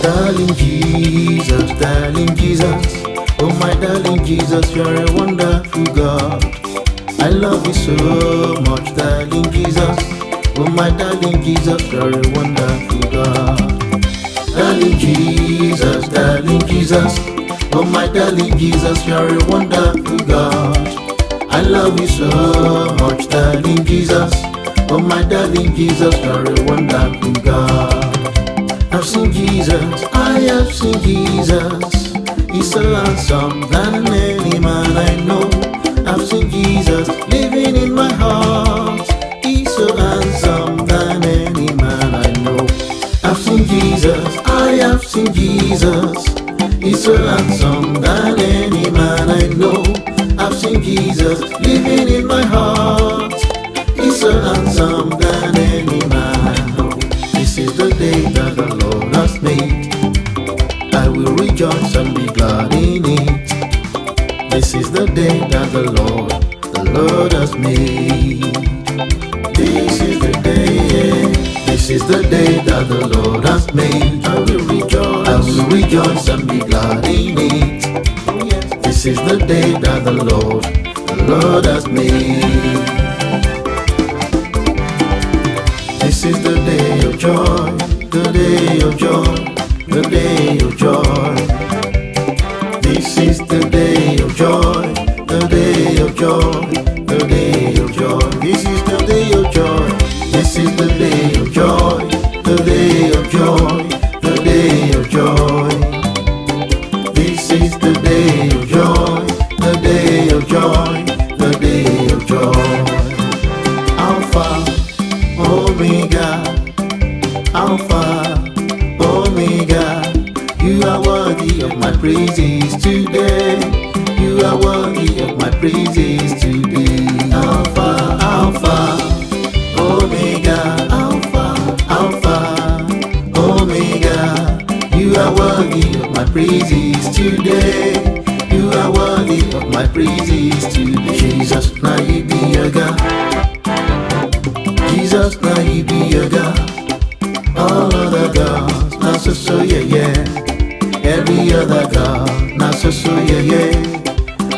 Darling Jesus, oh my darling Jesus, you're a wonderful God. I love you so much, darling Jesus, oh my darling Jesus, you're a wonderful God. Darling Jesus, oh my darling Jesus, you're a wonderful God. I love you so much, darling Jesus, oh my darling Jesus, you're a wonderful God. I've seen Jesus, I have seen Jesus. He's so handsome than any man I know. I've seen Jesus living in my heart. He's so handsome than any man I know. I've seen Jesus, I have seen Jesus. He's so handsome than any man I know. I've seen Jesus living in my heart. He's so handsome than any man I know. This is the day that the Lord has made. I will rejoice and be glad in it. This is the day that the Lord has made. This is the day that the Lord has made. I will rejoice and be glad in it. This is the day that the Lord has made. This is the day of joy, the day of joy, the day of joy. This is the day of joy, the day of joy, the day of joy. This is the day of joy. This is the day of joy, the day of joy, the day of joy. This is the day of joy, the day of joy, the day of joy. Alpha, Omega, Alpha, Omega. You are worthy of my praises today. You are worthy of my praises today. Alpha, Alpha, Omega, Alpha, Alpha, Omega. You are worthy of my praises today. You are worthy of my praises today. Jesus, now you be your God. Jesus, now you be your God. All other gods, now so yeah. Every other God, now so yeah.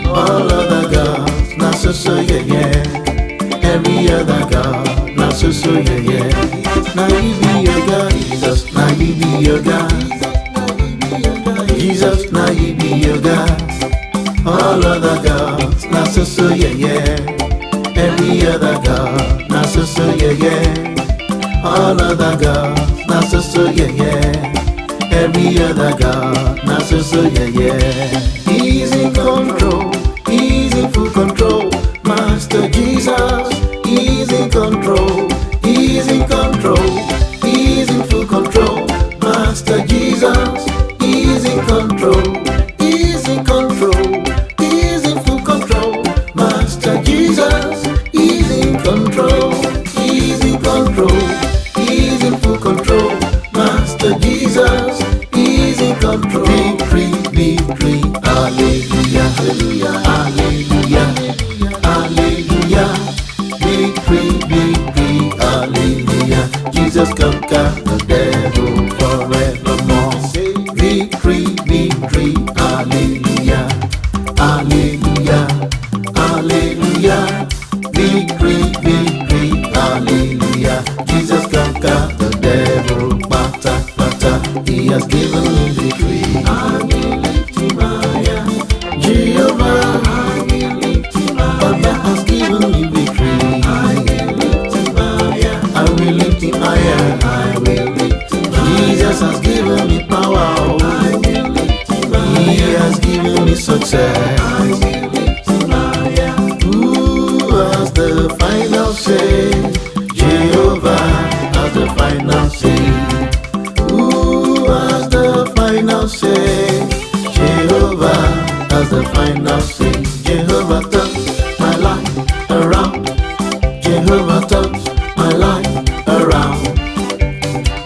All other gods, now so yeah. Every other God, now so yeah. Now you be your God, Jesus, now you be your God. Jesus, now you be your God. All other gods, now so yeah. Every other God, now so yeah. All other gods, now so yeah. Every other God, now so yeah. He's in control, he's in full control. Master Jesus, he's in control, he's in control, he's in full control. Master Jesus, he's in control, he's in control, he's in full control. Master Jesus, he's in control, he's in control, he's in full control. Master Jesus, he's in control. Victory, victory, hallelujah, hallelujah, hallelujah, hallelujah. Victory, victory, hallelujah. Jesus conquered the devil forevermore. Victory, victory, hallelujah, hallelujah, hallelujah. Victory, victory, hallelujah. Jesus conquered the devil, pata, pata. He has given me victory. I will lift him higher. Jehovah, I will lift him higher. Papa has given me victory. I will lift him higher. I will lift him higher. I will lift him higher. Jesus has given me power. I will lift him higher. He has given me success. I will lift him higher. Who has the final say? Jehovah has the final say. Who has the final say? Jehovah has the final say. Jehovah turns my life around. Jehovah turns my life around.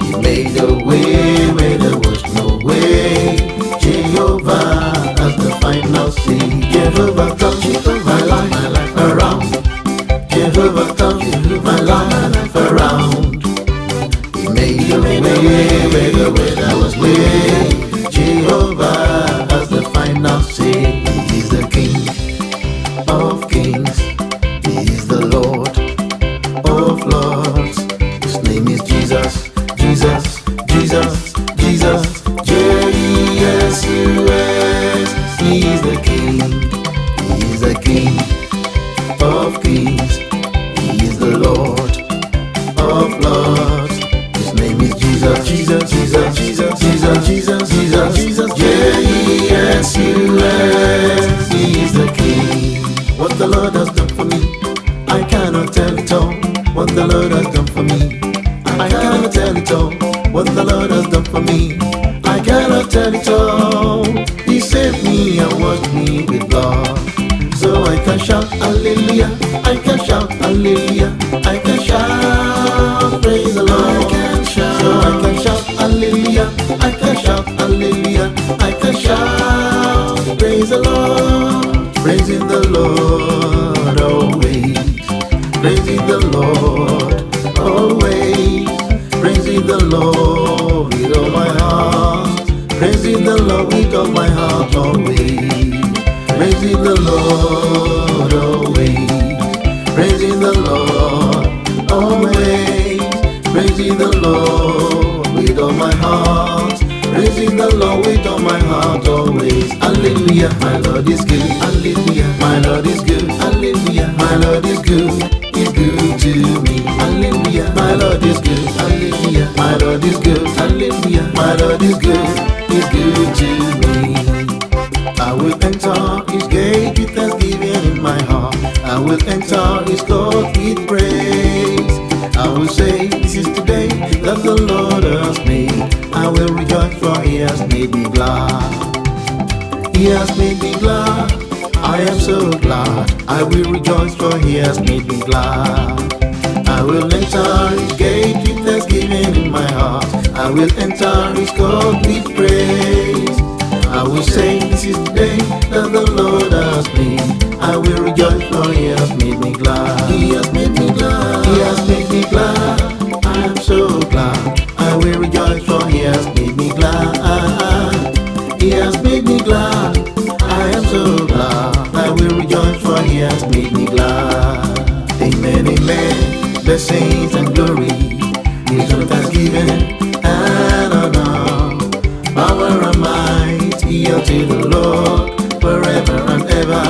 He made a way where there was no way. Jehovah has the final say. Jehovah turns my life around. Jehovah turns my life around. He made a way where there was way. Jesus, Jesus, J-E-S-U-S. He is the King, He is the King of kings. He is the Lord of lords. His name is Jesus, Jesus, Jesus, Jesus, Jesus, Jesus, Jesus, Jesus, J-E-S-U-S. He is the King. What the Lord has done for me, I cannot tell it all. What the Lord has done for me, I cannot tell it all. What the Lord has done for me, I cannot tell it all. He saved me and washed me with blood, so I can shout hallelujah, I can shout hallelujah, I can shout praise the Lord. I can shout, so I can shout hallelujah, I can shout hallelujah, I can shout praise the Lord. Praising the Lord always, praising the Lord always, praising the Lord with all my heart, praising the Lord with all my heart always, praising the Lord always, praising the Lord always, praising the Lord with all my heart, praising the Lord with all my heart always. Hallelujah, my Lord is good. Hallelujah, my Lord is good. Hallelujah, my Lord is good. He's good to me. Hallelujah, my Lord is good. Hallelujah, my Lord is good. Hallelujah, my Lord is good. He's good to me. I will enter His gate with thanksgiving in my heart. I will enter His court with praise. I will say, this is the day that the Lord has made. I will rejoice, for He has made me glad. He has made me glad. I am so glad. I will rejoice, for He has made me glad. I will enter His gate with thanksgiving in my heart. I will enter His court with praise. I will say, this is the day that the Lord has made. I will rejoice, for He has made me glad. He has made me glad. He has made me glad. I am so glad. I will rejoice, for He has made me glad. He has made me glad. I am so glad. I will rejoice, for He has made me glad. Amen, amen. Blessings and glory, wisdom, thanksgiving, and honor, power and might be unto the Lord forever and ever.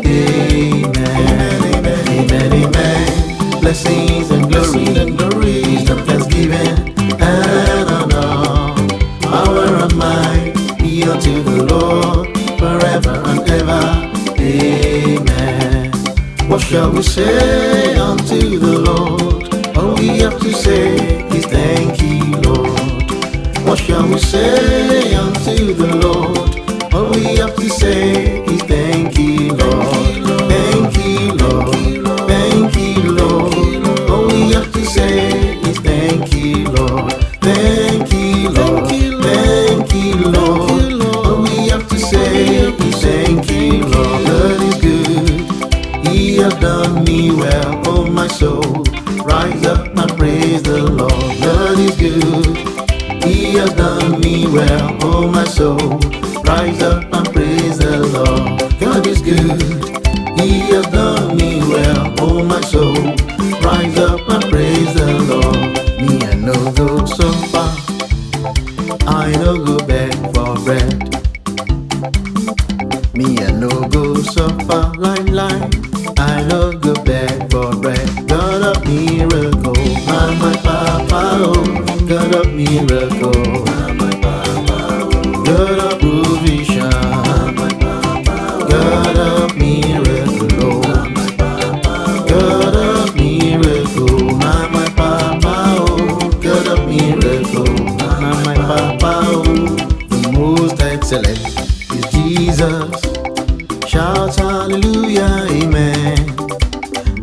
Amen, amen, amen, amen. Blessings and glory, wisdom, thanksgiving, and honor, power and might be unto the Lord forever and ever. Amen. What shall we say unto the Lord? All we have to say is thank you, Lord. What shall we say unto the Lord? All we have to say is thank you, Lord. Thank you, Lord. Thank you, Lord. All we have to say is thank you, Lord. Thank you, Lord. Thank you, Lord. All we have to say is thank you, Lord. God is good. He has done me well, oh my soul. Rise up and praise the Lord. God is good. He has done me well, oh my soul. Rise up and praise the Lord. God is good. He has done me well, oh my soul. Rise up and praise the Lord. Me I no go so far, I no go beg for bread. Me I no go so far, line, I no go beg for bread. God of miracle, my papa, oh. God of miracle, my papa, oh. God of provision, my papa, oh. God of miracle, oh. My papa, oh. God of miracle, my papa, oh. God of miracle, my papa, oh. The most excellent is Jesus. Shout hallelujah, amen.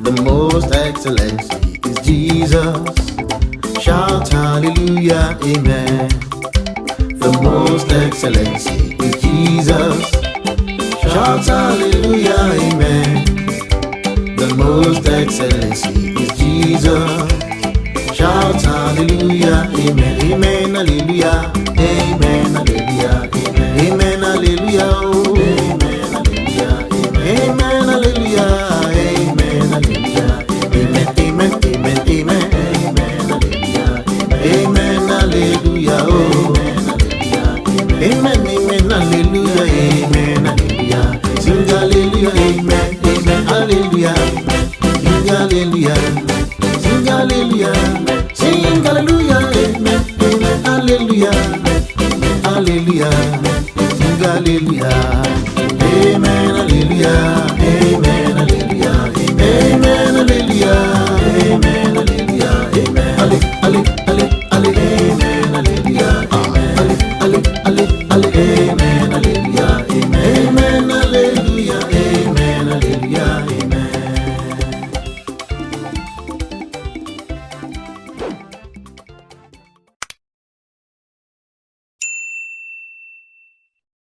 The most excellent is Jesus. Shout hallelujah, amen. The most excellent is Jesus. Shout hallelujah, amen. The most excellent is Jesus. Shout hallelujah, amen. Amen, hallelujah. Amen, hallelujah. Amen, amen, hallelujah. Oh. Amen, hallelujah. Amen, hallelujah. Amen, hallelujah. Amen, amen, amen, amen. Amen, hallelujah. Amen, hallelujah. Oh. Hallelujah, sing hallelujah. Amen, hallelujah, amen, hallelujah, amen, hallelujah, amen, hallelujah.